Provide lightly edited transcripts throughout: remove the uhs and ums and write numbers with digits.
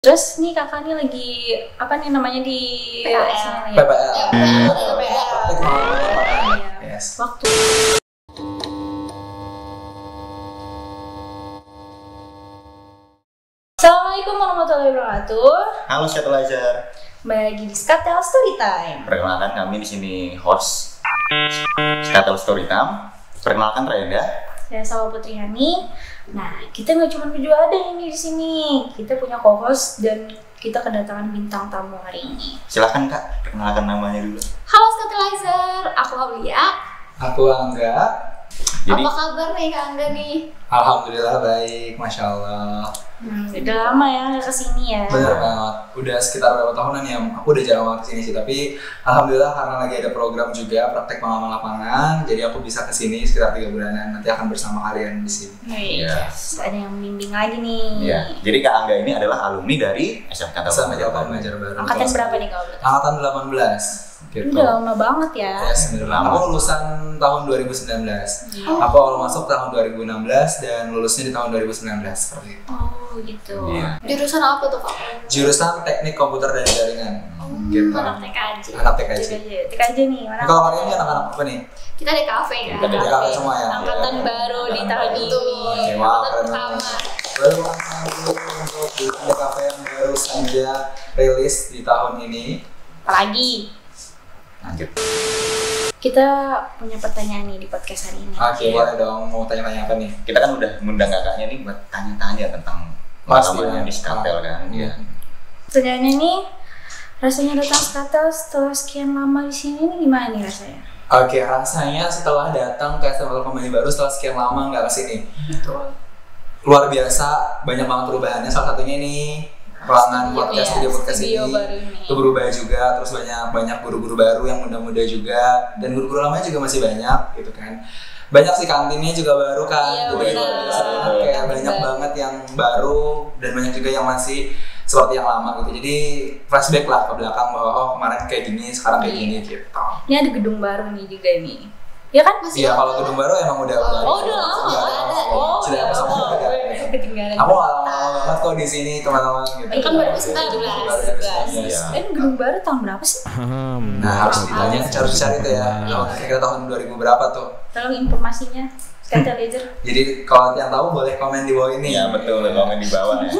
Terus nih kakak nih lagi apa nih namanya di PPL. Yes. Waktu. Assalamualaikum warahmatullahi wabarakatuh. Halo Skatelizer. Kembali lagi di Skatel Storytime. Perkenalkan, kami di sini host Skatel Storytime. Perkenalkan Renda. Saya Salwa Putri Hani. Nah, kita nggak cuma berdua ada ini di sini. Kita punya co-host dan kita kedatangan bintang tamu hari ini. Silahkan Kak, perkenalkan namanya dulu. Halo Skatelizer, aku Aulia. Aku Angga. Jadi, Apa kabar nih Kak Angga nih? Alhamdulillah baik, Masya Allah. Udah lama ya nggak kesini ya. Bener banget, udah sekitar berapa tahunan ya, aku udah jarang banget kesini sih. Tapi Alhamdulillah karena lagi ada program juga, praktek pengalaman lapangan. Jadi aku bisa kesini sekitar 3 bulanan, nanti akan bersama kalian di sini. Yes. Ada yang membimbing lagi nih. ya, jadi Kak Angga ini adalah alumni dari SMK Telkom Majar Baru. Angkatan berapa nih kau? Angkatan 18 gitu. Udah lama banget ya. Yes, bener. Aku lulusan tahun 2019. Aku awal masuk tahun 2016 dan lulusnya di tahun 2019 seperti itu. Oh gitu. Iya. Jurusan apa tuh Kak? Jurusan Teknik Komputer dan Jaringan. Gitu. Anak TKJ. Anak TKJ. TKJ nih. Mana? Kalau kalian ini anak-anak apa nih? Kita di kafe kan? Kita di kafe semua ya? Angkatan Iya. baru di tahun ini. Oke, wah, Angkatan keren pertama. Baru untuk di kafe yang baru saja rilis di tahun ini. Apalagi? Lanjut. Kita punya pertanyaan nih di podcast hari ini. Oke, boleh dong. Mau tanya-tanya apa nih? Kita kan udah ngundang kakaknya nih buat tanya-tanya tentang pengalamannya di Skatel kan. Iya. Pertanyaannya nih, rasanya datang Skatel setelah sekian lama di sini nih gimana nih rasanya? Oke, rasanya setelah datang ke SMK Telkom baru setelah sekian lama nggak kesini. Luar biasa, banyak banget perubahannya. Salah satunya ini ruangan podcast, studio podcast ini baru ini. itu berubah juga, terus banyak guru-guru baru yang muda-muda juga, dan guru-guru lamanya juga masih banyak gitu kan. Banyak sih kantinnya juga baru kan. Iya, Jadi benar. kayak banyak banget yang baru dan banyak juga yang masih seperti yang lama gitu. Jadi flashback lah ke belakang bahwa oh kemarin kayak gini, sekarang kayak gini gitu. Ini ada gedung baru nih juga nih. Ya kan? Iya, kalau gedung baru emang udah Oh, udah lama ada. Oh, sudah udah sama lama. ada. Ketinggalan. Aku lama banget kok di sini teman-teman gitu. Ini kan 2019. Iya. Gedung baru tahun berapa sih? Nah, harus ditanya, harus dicari tuh ya. Kira-kira tahun 2000 berapa tuh? Tolong informasinya. Skatel Laser. Jadi kalau yang tahu boleh komen di bawah ini. Iya betul, komen di bawah ya.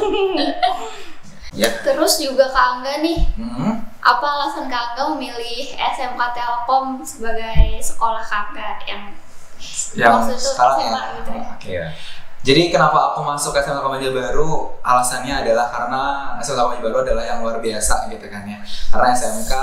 Ya. Terus juga Kak Angga nih, Hmm. apa alasan Kak Angga memilih SMK Telkom sebagai sekolah kakak yang Yang maksud itu sekarang SMA ya. gitu ya? Oke. Iya. Jadi kenapa aku masuk SMK Telkom baru? Alasannya adalah karena SMK Telkom baru adalah yang luar biasa gitu kan ya. Karena SMK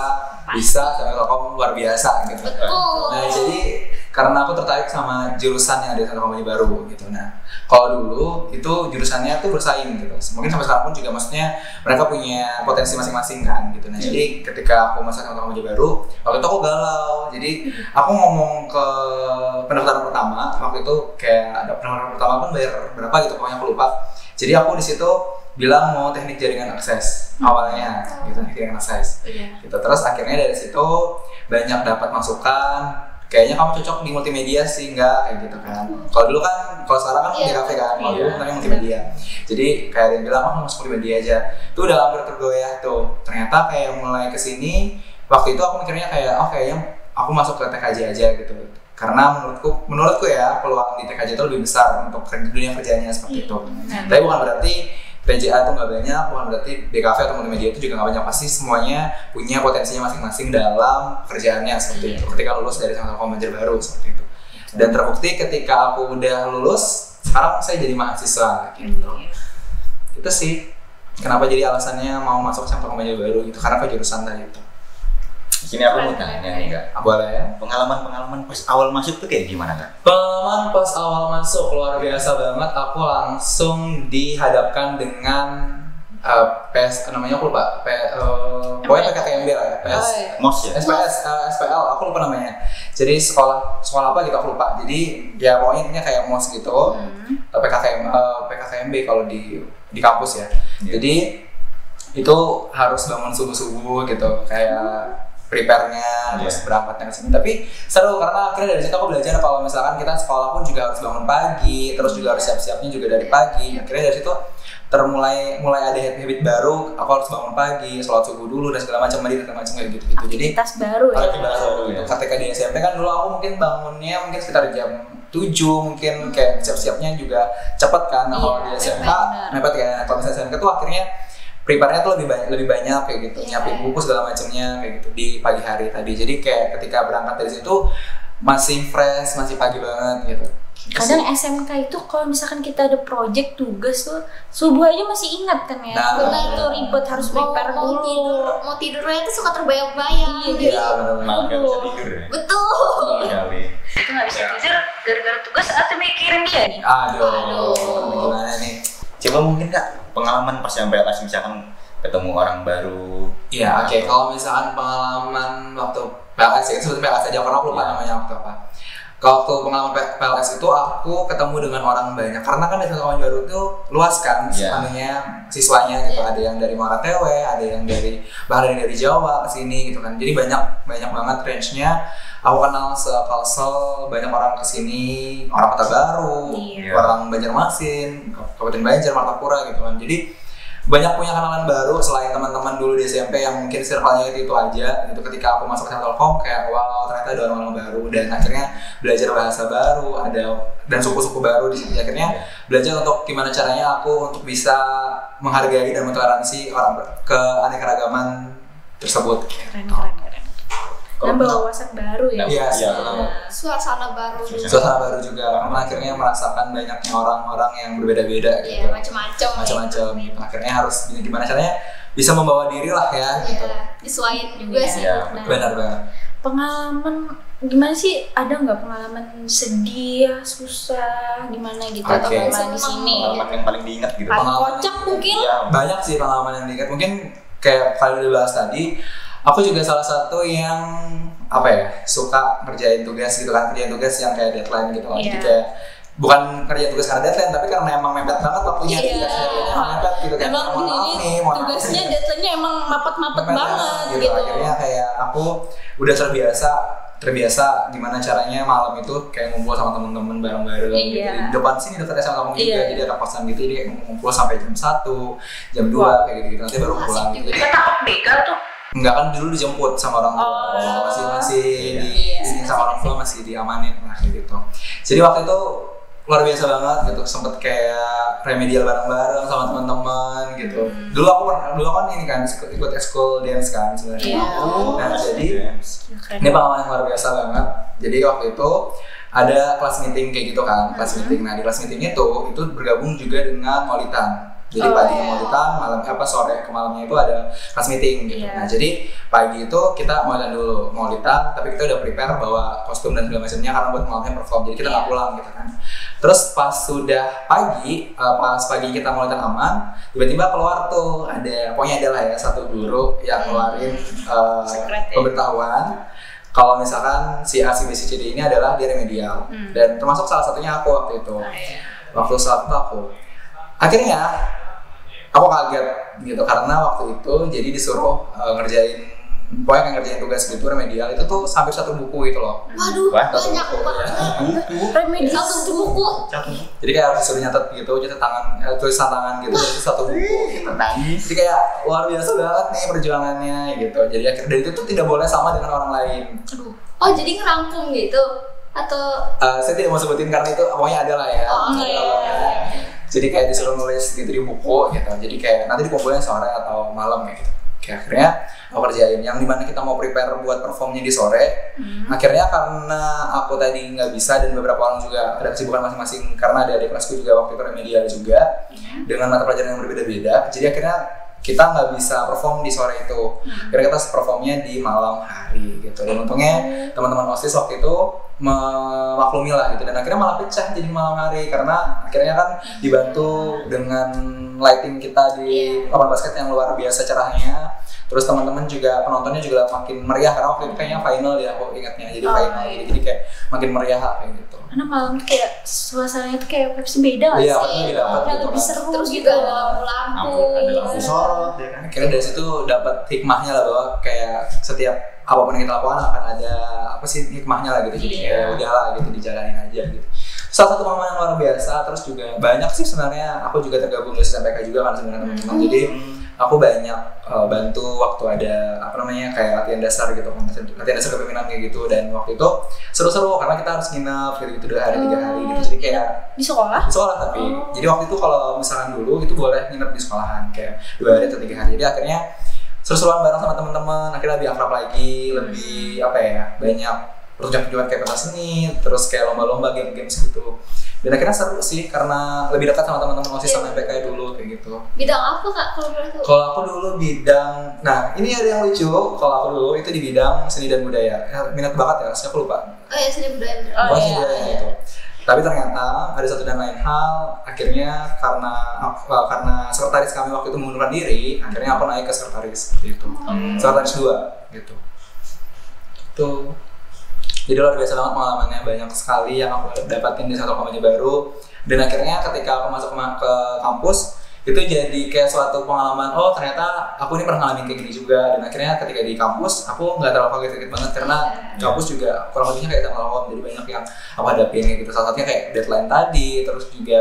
bisa, SMK Telkom luar biasa gitu. Betul. Nah, jadi karena aku tertarik sama jurusan yang ada di SMK Telkom baru gitu. Nah, kalau dulu itu jurusannya tuh bersaing gitu. Mungkin sampai sekarang pun juga maksudnya mereka punya potensi masing-masing kan gitu. Nah, jadi ketika aku masuk SMK Telkom baru, waktu itu aku galau. Jadi aku ngomong ke pendaftaran pertama, waktu itu kayak ada pendaftaran pertama pun bayar berapa gitu, pokoknya aku lupa. Jadi aku di situ bilang mau teknik jaringan akses awalnya gitu, teknik jaringan akses. Gitu. Terus akhirnya dari situ banyak dapat masukan. Kayaknya kamu cocok di multimedia sih, enggak kayak gitu kan. Kalau dulu kan, kalau sekarang kan di kafe kan, kalau dulu namanya multimedia. Jadi kayak ada yang bilang, oh masuk multimedia aja. Itu udah hampir tergoyah tuh. Ternyata kayak mulai kesini, waktu itu aku mikirnya kayak, oh kayaknya aku masuk ke TKJ aja gitu. Karena menurutku ya peluang di TKJ itu lebih besar untuk dunia kerjanya seperti itu. Tapi bukan berarti PJA itu nggak banyak, bukan berarti DKV atau multimedia itu juga nggak banyak. Pasti semuanya punya potensinya masing-masing dalam pekerjaannya seperti itu. Ketika lulus dari SMK Telkom baru seperti itu. Dan terbukti ketika aku udah lulus, sekarang saya jadi mahasiswa gitu. Itu sih kenapa jadi alasannya mau masuk SMK Telkom baru gitu, karena kejurusan tadi itu. Di sini aku mau tanya nih Kak. Boleh ya? Pengalaman pas awal masuk tuh kayak gimana Kak? Pengalaman pas awal masuk luar biasa banget. Aku langsung dihadapkan dengan namanya aku lupa. Pokoknya PKTMB lah ya. MOS ya? SPL, aku lupa namanya. Jadi sekolah apa gitu aku lupa. Jadi ya pokoknya intinya kayak MOS gitu. PKTMB kalau di kampus ya. Jadi itu harus bangun subuh-subuh gitu, kayak prepare-nya, terus berangkatnya ke sini. Tapi seru karena akhirnya dari situ aku belajar kalau misalkan kita sekolah pun juga harus bangun pagi, terus juga harus siap-siapnya juga dari pagi. Akhirnya dari situ mulai ada habit baru, aku harus bangun pagi, sholat subuh dulu dan segala macam kayak gitu. Jadi Aktivitas baru ya. aktivitas baru gitu. Ketika di SMP kan dulu aku mungkin bangunnya mungkin sekitar jam 7 mungkin kayak siap-siapnya juga cepet kan. Nah, kalau di SMK mepet kan. Kalau misalnya SMK tuh akhirnya prepare-nya tuh lebih banyak kayak gitu. Nyiapin buku segala macamnya kayak gitu di pagi hari tadi. Jadi kayak ketika berangkat dari situ masih fresh, masih pagi banget gitu. Kadang SMK itu kalau misalkan kita ada project tugas tuh subuh aja masih ingat kan ya. Nah, Benar itu ribet harus prepare dulu. mau tidurnya itu suka terbayang-bayang. Jadi Iya, benar-benar. Malah nggak bisa tidur ya. betul. Kali. Itu nggak bisa tidur gara-gara tugas atau mikirin dia nih. Aduh, gimana nih? Coba mungkin Kak, pengalaman pas yang PLS misalkan ketemu orang baru. Iya, oke. Kalau misalkan pengalaman waktu PLS ya, sebetulnya PLS aja karena aku lupa namanya waktu apa. Kalau waktu pengalaman PLS itu aku ketemu dengan orang banyak karena kan di sekolah baru itu luas kan anunya siswanya gitu. Ada yang dari Maratewe, ada yang dari bahkan dari Jawa ke sini gitu kan. Jadi banyak banget range-nya. Aku kenal se-Kalsel, banyak orang kesini, orang Kota Baru, orang Banjarmasin, Kabupaten Banjar, Martapura gitu kan. Jadi banyak punya kenalan baru selain teman-teman dulu di SMP yang mungkin circle-nya itu aja gitu. Ketika aku masuk ke Telkom kayak wow ternyata ada orang-orang baru dan akhirnya belajar bahasa baru dan suku-suku baru di sini. Akhirnya belajar untuk gimana caranya aku untuk bisa menghargai dan mentoleransi orang keanekaragaman tersebut. Keren. Nambah wawasan baru ya. Iya, Suasana baru. Suasana baru juga karena akhirnya merasakan banyaknya orang-orang yang berbeda-beda gitu. Iya, macam-macam. Gitu. Akhirnya harus gimana caranya bisa membawa diri lah ya gitu. Disuain juga sih. Iya, Benar banget. Pengalaman gimana sih? Ada nggak pengalaman sedih, susah, gimana gitu atau Oke. pengalaman di sini? Pengalaman yang paling diingat gitu. Paling kocak mungkin? Iya. Banyak sih pengalaman yang diingat. Mungkin kayak kalian udah bahas tadi, aku juga salah satu yang suka ngerjain tugas gitu kan, kerjain tugas yang kayak deadline gitu kan. Jadi kayak bukan kerja tugas karena deadline, tapi karena emang mepet banget waktunya. Mepet gitu kan. Emang ini tugasnya deadline-nya emang mapet-mapet banget gitu. Akhirnya kayak aku udah terbiasa gimana caranya malam itu kayak ngumpul sama temen-temen bareng-bareng gitu. Di depan sini dekat sama kamu juga, jadi ada kosan gitu, jadi kayak ngumpul sampai jam 1, jam 2 kayak gitu, nanti baru pulang gitu. Kita takut begal tuh. Enggak kan dulu dijemput sama orang tua, masih di sini sama orang tua masih diamanin lah gitu. Jadi waktu itu luar biasa banget gitu, sempet kayak remedial bareng-bareng sama teman-teman gitu. Dulu kan ini kan ikut ekskul dance kan sebenarnya. Nah jadi ini pengalaman yang luar biasa banget. Jadi waktu itu ada kelas meeting kayak gitu kan, kelas meeting. Nah di kelas meeting itu bergabung juga dengan Maulitan. Jadi pagi Maulitan, sore ke malamnya itu ada kelas meeting gitu. Nah jadi pagi itu kita Maulitan, tapi kita udah prepare bawa kostum dan segala macamnya karena buat malamnya perform. Jadi kita nggak pulang gitu kan. Terus pas sudah pagi, kita Maulitan aman, tiba-tiba keluar tuh pokoknya adalah ya satu guru yang ngeluarin pemberitahuan kalau misalkan si A, si B, si C, D ini adalah dia remedial. Dan termasuk salah satunya aku waktu itu. Waktu saat itu aku. Akhirnya aku kaget gitu karena waktu itu jadi disuruh ngerjain tugas gitu remedial itu tuh sampai 1 buku gitu loh. Waduh, banyak banget. Remedial 1 buku. Jadi kayak harus disuruh nyatet gitu, tulisan tangan gitu, itu 1 buku gitu. Jadi kayak luar biasa banget nih perjuangannya gitu. Jadi akhirnya dan itu tuh tidak boleh sama dengan orang lain. Oh, jadi ngerangkum gitu atau saya tidak mau sebutin karena itu pokoknya ada lah ya. Jadi kayak disuruh nulis gitu di buku gitu. Jadi kayak nanti dikumpulin sore atau malam gitu. Kayak akhirnya aku kerjain yang dimana kita mau prepare buat performnya di sore. Akhirnya karena aku tadi nggak bisa dan beberapa orang juga ada kesibukan masing-masing karena ada adik kelasku juga waktu itu remedial juga dengan mata pelajaran yang berbeda-beda. Jadi akhirnya kita nggak bisa perform di sore itu. Akhirnya kita performnya di malam hari gitu. Dan untungnya teman-teman OSIS waktu itu memaklumi lah gitu, dan akhirnya malah pecah jadi malam hari karena akhirnya kan dibantu dengan lighting kita di lapangan basket yang luar biasa cerahnya. Terus teman-teman juga, penontonnya juga makin meriah karena waktu itu kayaknya final ya aku ingatnya, jadi final jadi kayak makin meriah kayak gitu. Karena malam kayak suasananya itu kayak Pepsi beda nggak sih? Kayak lebih seru terus gitu. juga ada lampu-lampu. Ada lampu sorot ya kan. Akhirnya dari situ dapat hikmahnya lah bahwa kayak setiap apapun yang kita lakukan akan ada hikmahnya lah gitu. Jadi kayak udahlah gitu dijalanin aja gitu. salah satu pengalaman yang luar biasa. Terus juga banyak sih sebenarnya, aku juga tergabung di SMPK juga kan sebenarnya teman-teman. Jadi aku banyak bantu waktu ada kayak latihan dasar gitu kan, latihan dasar kepemimpinan kayak gitu. Dan waktu itu seru-seru karena kita harus nginep gitu 2 hari 3 hari gitu. Jadi kayak Di sekolah? di sekolah tapi jadi waktu itu kalau misalkan dulu itu boleh nginep di sekolahan kayak 2 hari atau 3 hari. Jadi akhirnya seru-seruan bareng sama teman-teman, akhirnya lebih akrab lagi, lebih banyak pertunjukan kayak pentas seni, terus kayak lomba-lomba game-game gitu. Dan akhirnya seru sih karena lebih dekat sama teman-teman OSIS sama MPK dulu kayak gitu. Bidang apa Kak kalau boleh tahu? Kalau aku dulu bidang, nah ini ada yang lucu, kalau aku dulu itu di bidang seni dan budaya. Minat banget ya, saya lupa. Oh ya, seni budaya. Seni budaya gitu. Tapi ternyata ada satu dan lain hal, akhirnya karena sekretaris kami waktu itu mengundurkan diri, akhirnya aku naik ke sekretaris seperti itu. Sekretaris 2 gitu. Tuh. Jadi luar biasa banget pengalamannya, banyak sekali yang aku dapatin di satu kampanye baru. Dan akhirnya ketika aku masuk ke kampus, itu jadi kayak suatu pengalaman, oh ternyata aku ini pernah ngalamin kayak gini juga. Dan akhirnya ketika di kampus, aku nggak terlalu kaget banget karena kampus juga kurang lebihnya kayak tanggal awal, jadi banyak yang aku hadapin gitu. Salah satunya kayak deadline tadi, terus juga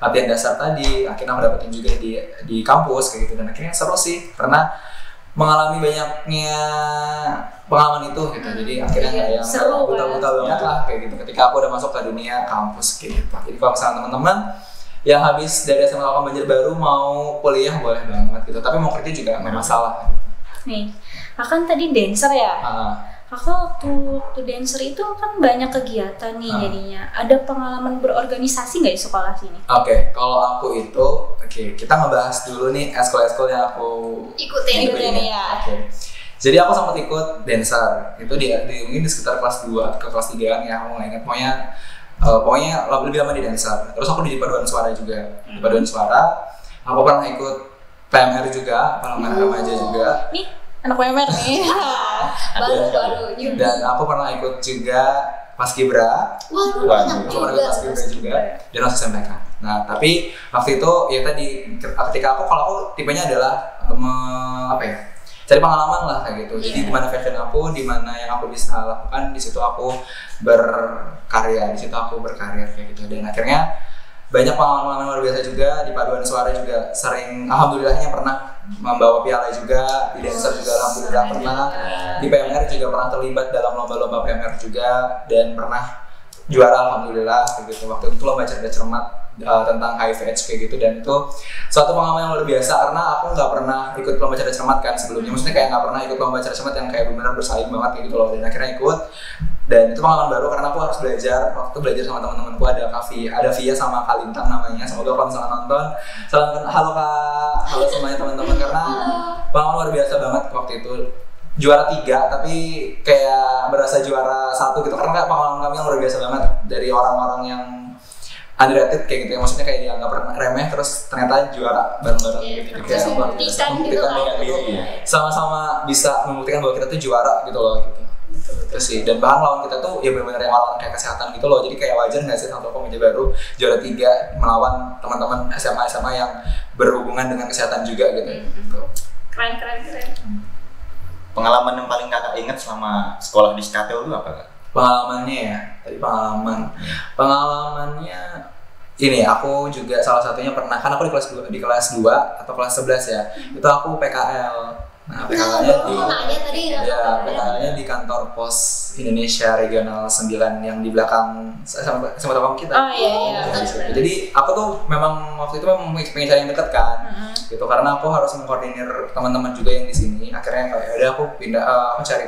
latihan dasar tadi, akhirnya aku dapetin juga di kampus kayak gitu. Dan akhirnya seru sih, karena mengalami banyaknya pengalaman itu gitu. Jadi akhirnya nggak yang buta-buta banget lah kayak gitu ketika aku udah masuk ke dunia kampus kayak gitu. Jadi kalau misalnya teman-teman yang habis dari SMA Telkom Banjarbaru mau kuliah boleh banget gitu, tapi mau kerja juga nggak masalah gitu. Nih, Akan tadi dancer ya? Kakak waktu dancer itu kan banyak kegiatan nih jadinya. Ada pengalaman berorganisasi nggak di sekolah sini? Oke, kalau aku itu, kita ngebahas dulu nih eskul-eskul yang aku ikutin ya. Oke. Jadi aku sempat ikut dancer, itu mungkin di sekitar kelas 2 ke kelas 3 ya, aku nggak ingat. Pokoknya lebih lama di dancer. Terus aku di paduan suara juga. Di paduan suara, aku pernah ikut PMR juga, parlemen remaja juga. Nih, anak PMR nih. baru. Dan aku pernah ikut juga Paskibra. Wah, aku pernah ikut Paskibra juga. Dan OSIS MPK. Nah, tapi waktu itu ya tadi ketika kalau aku tipenya adalah cari pengalaman lah kayak gitu. Jadi di mana fashion aku, di mana yang aku bisa lakukan, di situ aku berkarya, kayak gitu. Dan akhirnya banyak pengalaman luar biasa juga. Di paduan suara juga sering, alhamdulillahnya pernah membawa piala juga. Di dancer juga alhamdulillah pernah. Di PMR juga pernah terlibat dalam lomba-lomba PMR juga dan pernah juara alhamdulillah kayak gitu. Waktu itu lomba cerdas cermat tentang HIV/AIDS kayak gitu, dan itu suatu pengalaman yang luar biasa karena aku nggak pernah ikut lomba cerdas cermat kan sebelumnya. Maksudnya kayak nggak pernah ikut lomba cerdas cermat yang kayak benar-benar bersaing banget kayak gitu loh. Dan akhirnya ikut, dan itu pengalaman baru karena aku harus belajar. Waktu itu belajar sama teman-temanku, ada Via sama Kalintang namanya. Semoga kalau misalnya nonton, salam halo Kak, halo semuanya teman-teman, karena pengalaman luar biasa banget waktu itu. Juara 3 tapi kayak berasa juara 1 gitu, karena kayak pengalaman kami yang luar biasa banget dari orang-orang yang underrated kayak gitu ya, maksudnya kayak dianggap remeh terus ternyata juara bareng-bareng gitu. Terus membuktikan gitu kan, sama-sama bisa membuktikan bahwa kita tuh juara gitu loh gitu. Terus sih, dan bahkan lawan kita tuh ya benar-benar yang orang kayak kesehatan gitu loh. Jadi kayak wajar nggak sih Telkom Banjarbaru juara 3 melawan teman-teman SMA yang berhubungan dengan kesehatan juga gitu. Keren. Pengalaman yang paling kakak ingat selama sekolah di Skatel itu apa kak? Pengalamannya ya, tadi pengalamannya ini aku juga salah satunya pernah, kan aku di kelas 2 atau kelas 11 ya, itu aku PKL. Nah, PKL-nya di kantor pos Indonesia Regional 9 yang di belakang sama Telkom kita. Oh iya. Jadi aku tuh memang waktu itu pengen cari yang deket kan, gitu, karena aku harus mengkoordinir teman-teman juga yang di sini. Akhirnya kayak udah aku pindah, aku cari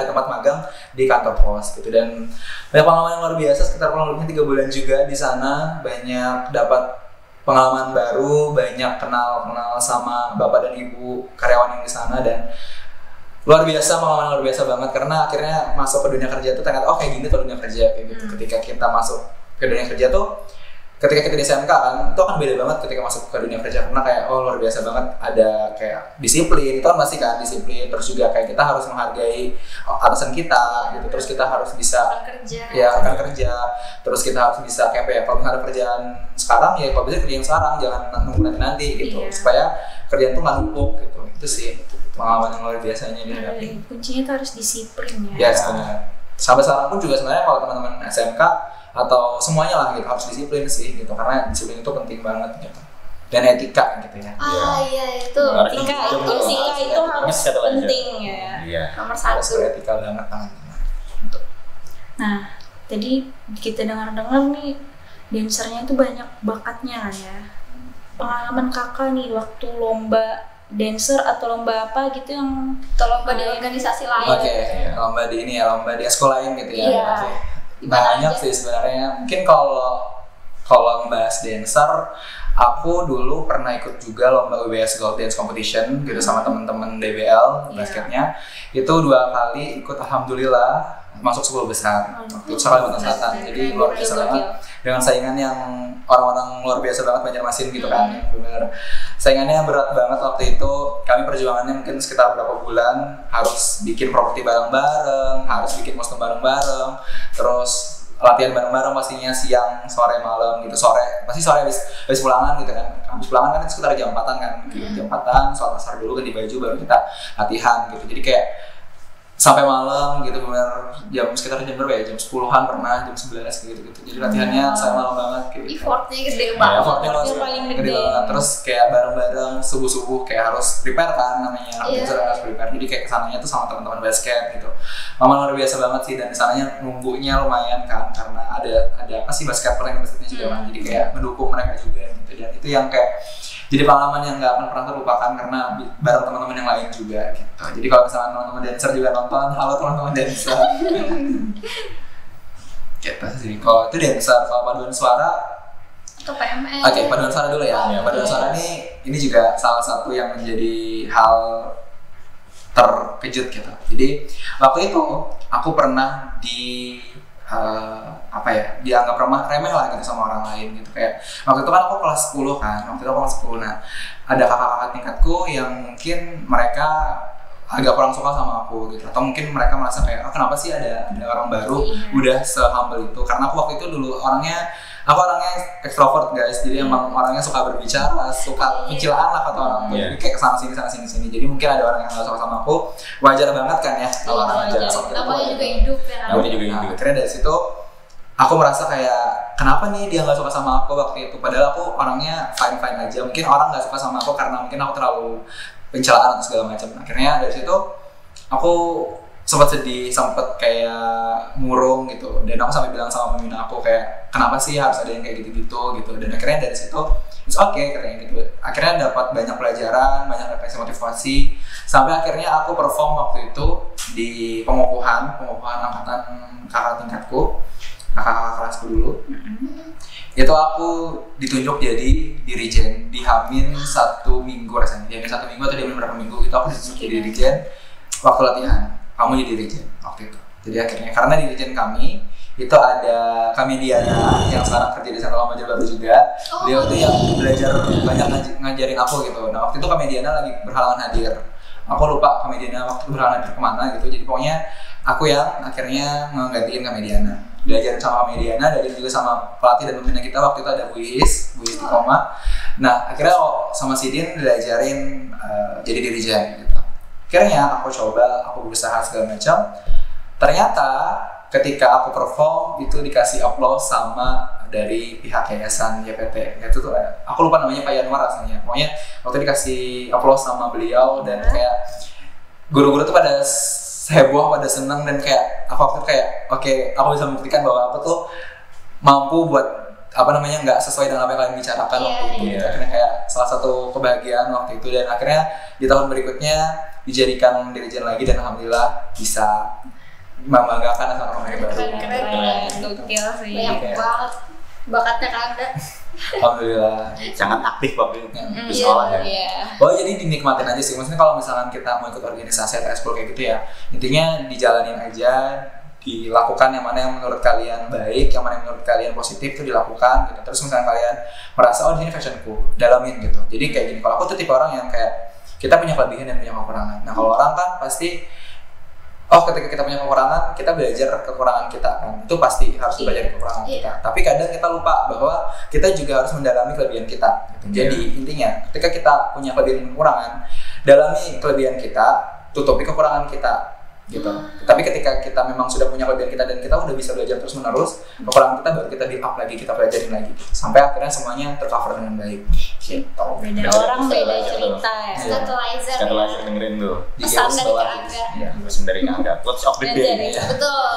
tempat magang di kantor pos gitu, dan banyak pengalaman yang luar biasa. Sekitar kurang lebihnya 3 bulan juga di sana, banyak dapat pengalaman baru, banyak kenal sama bapak dan ibu karyawan yang di sana, dan pengalaman luar biasa banget karena akhirnya masuk ke dunia kerja tuh ternyata kayak gini tuh dunia kerja kayak gitu. Ketika kita masuk ke dunia kerja tuh, ketika kita di SMK kan, itu akan beda banget ketika masuk ke dunia kerja karena kayak luar biasa banget, ada kayak disiplin, itu kan pasti kan disiplin, terus juga kayak kita harus menghargai atasan kita gitu, terus kita harus bisa akan kerja, terus kita harus bisa kayak kalau misalnya ada kerjaan sekarang ya kalau bisa kerja yang sekarang, jangan nunggu nanti gitu, supaya kerjaan tuh nggak numpuk gitu. Itu sih pengalaman yang luar biasanya Kuncinya tuh harus disiplin ya. Sebenarnya sampai sekarang pun juga sebenarnya kalau teman-teman SMK atau semuanya lah gitu, harus disiplin sih gitu, karena disiplin itu penting banget gitu, dan etika gitu ya. Iya itu etika itu harus penting ya. Iya. nomor Harus 1. beretika banget teman-teman. Nah, tadi kita dengar-dengar nih dancernya itu banyak bakatnya kan ya. Pengalaman kakak nih waktu lomba dancer atau lomba apa gitu yang Lomba di organisasi lain. Oke, lomba di ini ya, lomba di sekolah lain gitu ya. Iya. Oke. Gimana Banyak aja? sih sebenarnya. Mungkin kalau membahas dancer, aku dulu pernah ikut juga lomba WBS Gold Dance Competition gitu sama teman-teman DBL basketnya. Itu 2 kali ikut, alhamdulillah masuk 10 besar. Waktu itu Kalimantan Selatan. Jadi luar biasa banget. Dengan saingan yang orang-orang luar biasa banget, Banjarmasin gitu kan. Bener. Saingannya berat banget waktu itu. Kami perjuangannya mungkin sekitar berapa bulan, harus bikin properti bareng-bareng, harus bikin kostum bareng-bareng, terus latihan bareng-bareng pastinya siang, sore, malam gitu. Pasti sore habis pulangan gitu kan. Habis pulangan kan sekitar jam 4-an kan. Jam 4-an, sholat asar dulu, ganti baju, baru kita latihan gitu. Jadi kayak sampai malam gitu, bener sekitar jam berapa ya, jam 10-an pernah, jam 11 gitu. Jadi latihannya sampai malam banget gitu. Effortnya gede banget. Effortnya paling gede gede. banget. Terus kayak bareng-bareng subuh-subuh kayak harus prepare kan namanya, harus prepare. Jadi kayak kesananya tuh sama teman-teman basket gitu. Memang luar biasa banget sih, dan kesananya nunggunya lumayan kan, karena ada apa sih basketnya juga kan. Jadi kayak mendukung mereka juga gitu. Dan itu yang kayak jadi pengalaman yang nggak akan pernah terlupakan karena bareng teman-teman yang lain juga gitu. Jadi kalau misalnya teman-teman dancer juga nonton, halo teman-teman dancer. Gitu sih. Kalau itu dancer, kalau paduan suara Atau PMS. Oke, paduan suara dulu ya. Paduan suara ini juga salah satu yang menjadi hal terkejut gitu. Jadi waktu itu aku pernah dianggap remeh lah gitu sama orang lain gitu. Kayak waktu itu kan aku kelas 10 kan. Nah, ada kakak-kakak tingkatku yang mungkin mereka agak kurang suka sama aku gitu, atau mungkin mereka merasa kayak kenapa sih ada orang baru udah se-humble itu. Karena aku waktu itu dulu orangnya ekstrovert guys, jadi emang orangnya suka berbicara, suka kecilaan lah kata orang tuh. Jadi kayak kesana sini. Jadi mungkin ada orang yang nggak suka sama aku, wajar banget kan ya kalau orang aja. Namanya juga hidup ya. Nah, akhirnya dari situ aku merasa kayak kenapa nih dia nggak suka sama aku waktu itu, padahal aku orangnya fine aja. Mungkin orang nggak suka sama aku karena mungkin aku terlalu pencelaan atau segala macam. Akhirnya dari situ aku sempat sedih, sempat kayak murung gitu, dan aku sampai bilang sama pembina aku kayak kenapa sih harus ada yang kayak gitu. Dan akhirnya dari situ it's okay katanya gitu. Akhirnya dapat banyak pelajaran, banyak refleksi motivasi, sampai akhirnya aku perform waktu itu di pengukuhan angkatan kakak tingkatku, kakak kelasku dulu. Itu aku ditunjuk jadi dirijen di Hamin 1 minggu rasanya. Di Hamin 1 minggu atau di Hamin berapa minggu itu aku ditunjuk jadi dirijen waktu latihan. Kamu jadi dirijen waktu itu. Jadi akhirnya karena dirijen kami itu ada kami Diana yang sekarang kerja di Santol Maja Baru juga. Dia itu yang belajar banyak ngajarin aku gitu. Nah waktu itu kami Diana lagi berhalangan hadir. Aku lupa kami Diana waktu itu berhalangan hadir kemana gitu. Jadi pokoknya aku yang akhirnya menggantiin kami Diana. Belajarin sama kami Diana, dan juga sama pelatih dan pembina kita waktu itu ada Bu Iis di Koma. Nah akhirnya sama Sidin diajarin jadi dirijen gitu. Akhirnya aku coba, aku berusaha segala macam. Ternyata ketika aku perform itu dikasih aplaus sama dari pihak yayasan YPT. Itu tuh aku lupa namanya Pak Yanwar rasanya. Pokoknya waktu dikasih aplaus sama beliau, dan kayak guru-guru tuh pada heboh, pada seneng, dan kayak aku waktu itu kayak oke, aku bisa membuktikan bahwa aku tuh mampu buat nggak sesuai dengan apa yang kalian bicarakan waktu itu. Akhirnya kayak salah satu kebahagiaan waktu itu, dan akhirnya di tahun berikutnya dijadikan dirijen lagi, dan alhamdulillah bisa membanggakan sama orang baru. Keren, gokil sih. Banyak banget bakatnya Kanda. Alhamdulillah. Sangat aktif waktu itu di sekolah ya. Oh jadi dinikmatin aja sih. Maksudnya kalau misalkan kita mau ikut organisasi atau ekskul kayak gitu ya, intinya dijalanin aja, dilakukan yang mana yang menurut kalian baik, yang mana yang menurut kalian positif itu dilakukan gitu. Terus misalkan kalian merasa di sini fashionku, dalamin gitu. Jadi kayak gini, kalau aku tuh tipe orang yang kayak kita punya kelebihan dan punya kekurangan. Nah kalau orang kan pasti ketika kita punya kekurangan, kita belajar kekurangan kita kan. Itu pasti harus belajar kekurangan kita. Tapi kadang kita lupa bahwa kita juga harus mendalami kelebihan kita gitu. Jadi intinya ketika kita punya kelebihan dan kekurangan, dalami kelebihan kita, tutupi kekurangan kita. gitu. Tapi ketika kita memang sudah punya kelebihan kita dan kita udah bisa belajar terus menerus, kekurangan kita baru kita build up lagi, kita pelajarin lagi sampai akhirnya semuanya tercover dengan baik gitu. Beda orang beda cerita ya. Scatolizer Scatolizer dengerin tuh. Pesan dari Kak Angga. Iya. Pesan dari Angga. Quotes of the day. Iya. Betul.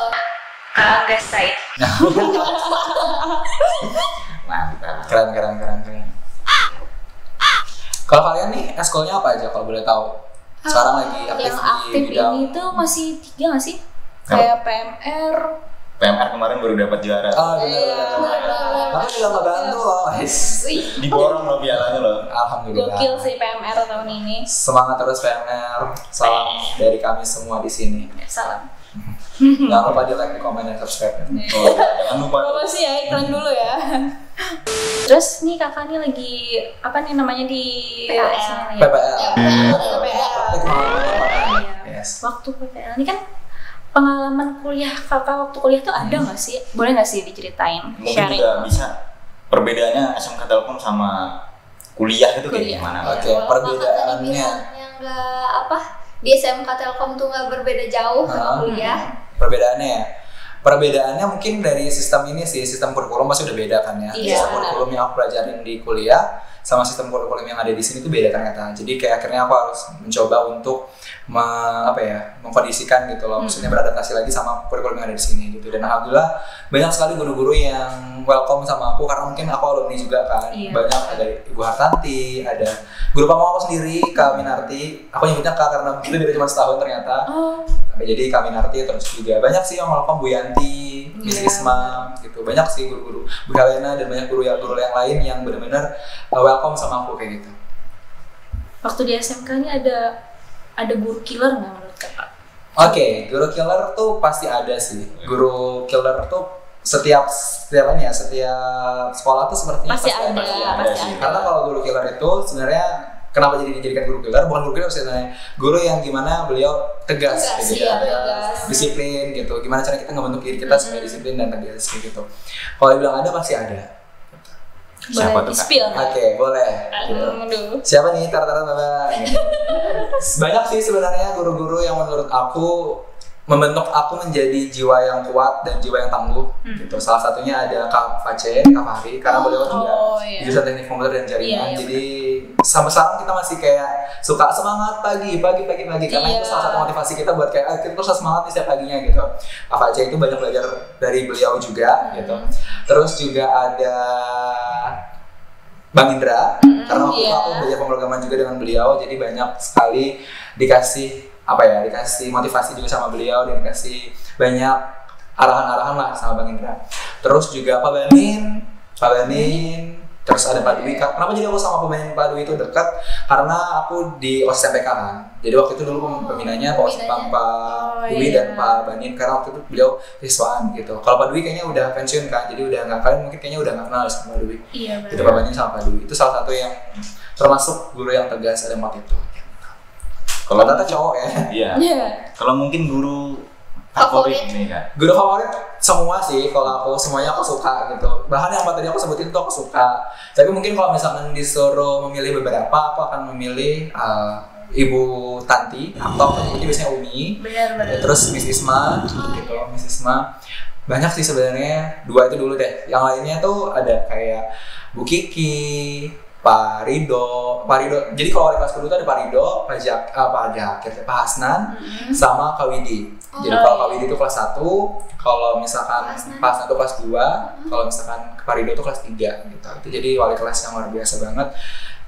Angga Said. Mantap. Keren. Kalau kalian nih eskolnya apa aja kalau boleh tahu? Sekarang lagi aktif Yang di aktif bidang ini tuh masih 3 nggak sih? Kayak PMR. PMR kemarin baru dapat juara. benar. Aku juga ngebantu loh, guys. Diborong loh pialanya loh. Alhamdulillah. Gokil sih PMR tahun ini. Semangat terus PMR. Salam dari kami semua di sini. Salam. Jangan lupa di like, di komen, dan subscribe. Oh, jangan lupa. Promosi ya, iklan dulu ya. Terus nih kakak nih lagi apa nih namanya di PPL. PPL. Iya. Yes. Waktu PPL ini kan pengalaman kuliah kakak waktu kuliah tuh ada nggak sih? Boleh nggak sih diceritain? Mungkin Sharing. juga bisa perbedaannya SMK Telkom sama kuliah itu kayak Kuliah. gimana? Oke, Kalau perbedaannya. kakak tadi bilangnya nggak apa di SMK Telkom tuh nggak berbeda jauh sama kuliah. Perbedaannya mungkin dari sistem ini sih, sistem kurikulum pasti udah beda kan ya. Iya, Sistem kurikulum yang aku pelajarin di kuliah sama sistem kurikulum yang ada di sini tuh beda ternyata. Jadi kayak akhirnya aku harus mencoba untuk mengkondisikan gitu loh, maksudnya beradaptasi lagi sama kurikulum yang ada di sini gitu. Dan alhamdulillah banyak sekali guru-guru yang welcome sama aku karena mungkin aku alumni juga kan. Iya. Banyak ada Ibu Hartanti, ada guru pamong aku sendiri, Kak Minarti. Aku nyebutnya Kak karena kita beda cuma setahun ternyata. Oh. Jadi Kak Minarti, terus juga banyak sih yang welcome, Bu Yanti, Miss Iya. Isma gitu. Banyak sih guru-guru, Bu Helena dan banyak guru yang lain yang benar-benar welcome sama aku kayak gitu. Waktu di SMK ini ada guru killer nggak menurut kakak? Oke, guru killer tuh pasti ada sih. Guru killer tuh setiap sekolah tuh sepertinya Pasti ada. sih. Karena kalau guru killer itu sebenarnya kenapa jadi dijadikan guru killer? Bukan guru killer sebenarnya, guru yang gimana beliau tegas gitu ya, tegas. disiplin gitu. Gimana cara kita ngebentuk diri kita supaya disiplin dan tegas gitu. Kalau dibilang ada pasti ada. Siapa Boleh tuh, Kak? di-spill nggak? Oke, boleh. Gitu. Aduh. Siapa nih tar-taran Bapak? Banyak sih sebenarnya guru-guru yang menurut aku membentuk aku menjadi jiwa yang kuat dan jiwa yang tangguh gitu. Salah satunya ada Kak Face, Kak Fahri, karena beliau juga iya. jurusan teknik komputer dan jaringan. Iya, iya, jadi sampai sekarang kita masih kayak suka semangat pagi karena Iya. itu salah satu motivasi kita buat kayak kita terus semangat nih setiap paginya gitu. Kak Face itu banyak belajar dari beliau juga gitu. Terus juga ada Bang Indra, karena waktu itu iya. aku belajar pemrograman juga dengan beliau, jadi banyak sekali dikasih motivasi juga sama beliau dan dikasih banyak arahan-arahan lah sama Bang Indra. Terus juga Pak Banin, terus ada Pak Dwi. Kenapa jadi aku sama Pak Dwi itu dekat? Karena aku di OSIS MPK kan. Jadi waktu itu dulu pembinanya Pak Dwi dan Pak Banin, karena waktu itu beliau siswaan gitu. Kalau Pak Dwi kayaknya udah pensiun kan, jadi udah nggak, kalian mungkin kayaknya udah nggak kenal sama Pak Dwi. Iya Jadi Pak Banin sama Pak Dwi itu salah satu yang termasuk guru yang tegas ada waktu itu. Kalau Tata cowok ya. Iya. Iya. Kalau mungkin guru favorit nih Kak. Guru favorit semua sih, kalau aku semuanya aku suka gitu. Bahkan yang tadi aku sebutin tuh aku suka. Tapi mungkin kalau misalkan disuruh memilih beberapa, aku akan memilih Ibu Tanti atau ini biasanya Umi. Benar. Terus Miss Isma gitu, Miss Isma. Banyak sih sebenarnya, 2 itu dulu deh. Yang lainnya tuh ada kayak Bu Kiki, Pak Rido. Jadi kalau wali kelas kedua tuh ada Pak Rido, Pak Hasnan, sama Kak Widi. Jadi kalau Kak Widi itu kelas 1, kalau misalkan Pak Hasnan itu kelas 2, kalau misalkan Pak Rido itu kelas 3 gitu. Itu jadi wali kelas yang luar biasa banget.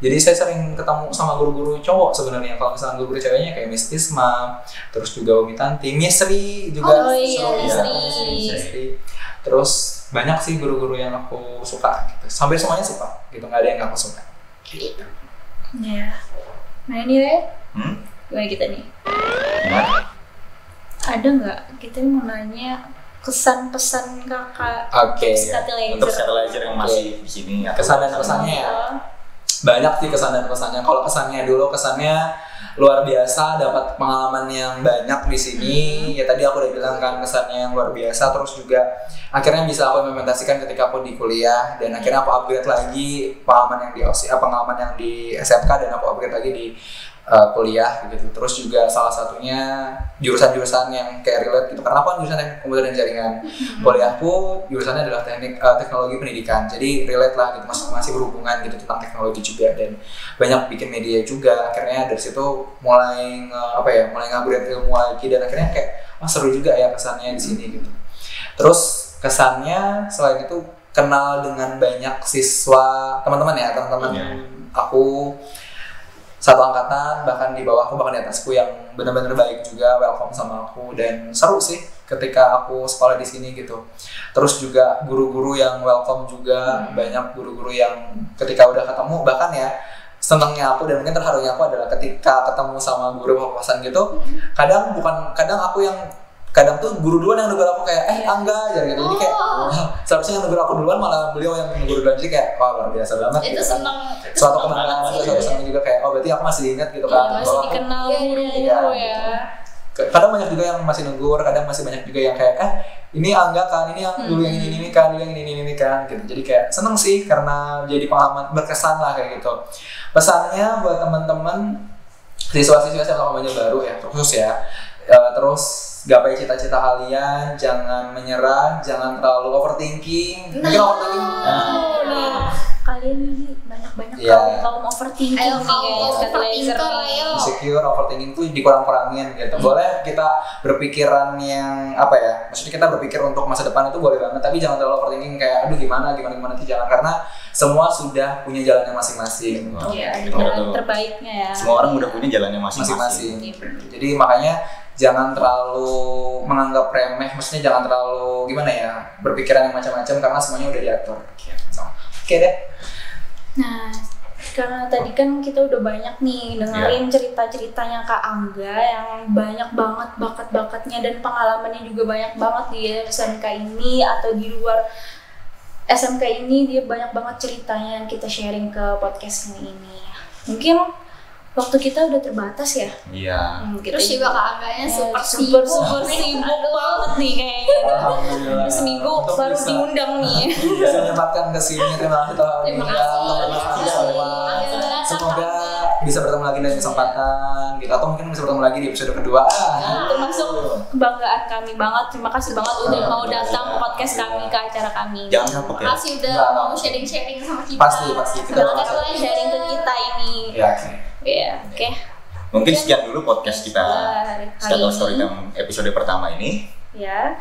Jadi saya sering ketemu sama guru-guru cowok sebenarnya. Kalau misalkan guru-guru ceweknya kayak Miss Isma, terus juga Umi Tanti, Miss Sri juga. Oh iya, Miss Miss Sri. Terus banyak sih guru-guru yang aku suka gitu. Sampai semuanya suka gitu, nggak ada yang nggak aku suka gitu. Iya. Nah ini deh, gimana kita nih? Gimana? Ada nggak? Kita mau nanya kesan pesan kakak Oke, Untuk Scatolizer yang masih di sini. kesan dan pesannya ya. Banyak sih kesan dan pesannya. Kalau kesannya luar biasa, dapat pengalaman yang banyak di sini. Ya tadi aku udah bilang kan kesannya yang luar biasa. Terus juga akhirnya bisa aku implementasikan ketika aku di kuliah, dan akhirnya aku upgrade lagi pengalaman yang di SMK, dan aku upgrade lagi di kuliah gitu. Terus juga salah satunya jurusan-jurusan yang kayak relate gitu. Karena aku kan jurusan teknik komputer dan jaringan. Kuliahku jurusannya adalah teknologi pendidikan. Jadi relate lah gitu, masih berhubungan gitu tentang teknologi juga, dan banyak bikin media juga. Akhirnya dari situ mulai ngaburin ilmu lagi, dan akhirnya kayak seru juga ya kesannya di sini gitu. Terus kesannya selain itu kenal dengan banyak siswa, teman-teman aku satu angkatan, bahkan di bawahku, bahkan di atasku yang benar-benar baik juga, welcome sama aku, dan seru sih ketika aku sekolah di sini gitu. Terus juga guru-guru yang welcome juga, banyak guru-guru yang ketika udah ketemu, bahkan ya senangnya aku dan mungkin terharunya aku adalah ketika ketemu sama guru papasan gitu, kadang tuh guru duluan yang negur aku kayak Angga aja gitu. Jadi kayak seharusnya yang negur aku duluan, malah beliau yang negur duluan. Jadi kayak luar biasa banget. Itu gitu seneng. kan. Suatu kebanggaan juga, suatu senang juga kayak berarti aku masih ingat gitu kan. Masih dikenal guru-guru ya. Kadang banyak juga yang masih negur, kadang masih banyak juga yang kayak ini Angga kan, ini yang dulu yang ini kan, dulu yang ini kan gitu. Jadi kayak seneng sih karena jadi pengalaman berkesan lah kayak gitu. Pesannya buat teman-teman siswa-siswa SMA baru ya, terus gapai cita-cita kalian, jangan menyerah, jangan terlalu overthinking. Mungkin overthinking. Kalian ini banyak-banyak kaum overthinking Ayo, nih kaum guys, overthinker, ayo. Insecure, overthinking tuh dikurang-kurangin gitu. Boleh kita berpikiran yang maksudnya kita berpikir untuk masa depan itu boleh banget, tapi jangan terlalu overthinking kayak aduh gimana itu jangan, karena semua sudah punya jalannya masing-masing. Iya, jalan terbaiknya ya. Semua orang udah punya jalannya masing-masing. Jadi makanya jangan terlalu menganggap remeh, maksudnya jangan terlalu berpikiran yang macam-macam, karena semuanya udah diatur. Oke deh. Nah, karena tadi kan kita udah banyak nih dengerin cerita-ceritanya Kak Angga yang banyak banget bakat-bakatnya dan pengalamannya juga banyak banget di SMK ini atau di luar SMK ini, dia banyak banget ceritanya yang kita sharing ke podcast ini. Mungkin waktu kita udah terbatas ya. Iya. Terus juga Kak Angganya super sibuk sibuk. banget nih kayaknya. Alhamdulillah. Seminggu baru diundang nih. Bisa menyempatkan kesini, terima kasih Terima kasih. Semoga bisa bertemu lagi dalam kesempatan gitu, atau mungkin bisa bertemu lagi di episode kedua. Termasuk kebanggaan kami banget. Terima kasih banget udah mau datang ke podcast kami, ke acara kami. Jangan kapok Terima ya. kasih udah mau sharing-sharing sama kita. Pasti. Terima kasih udah sharing ke kita ini. Ya, Oke. Mungkin sekian dulu podcast kita Hari Story ini. Time episode pertama ini. Ya.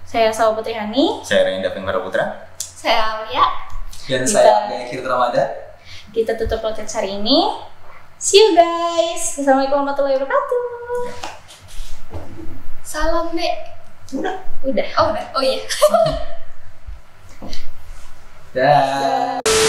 Saya Salwa Putri Hani. Saya Renda Fenggara Putra. Saya Aulia. Dan saya Gaya Kiri Ramadan. Kita tutup podcast hari ini. See you guys. Assalamualaikum warahmatullahi wabarakatuh. Salam Dek. Udah. Oh iya. Dah.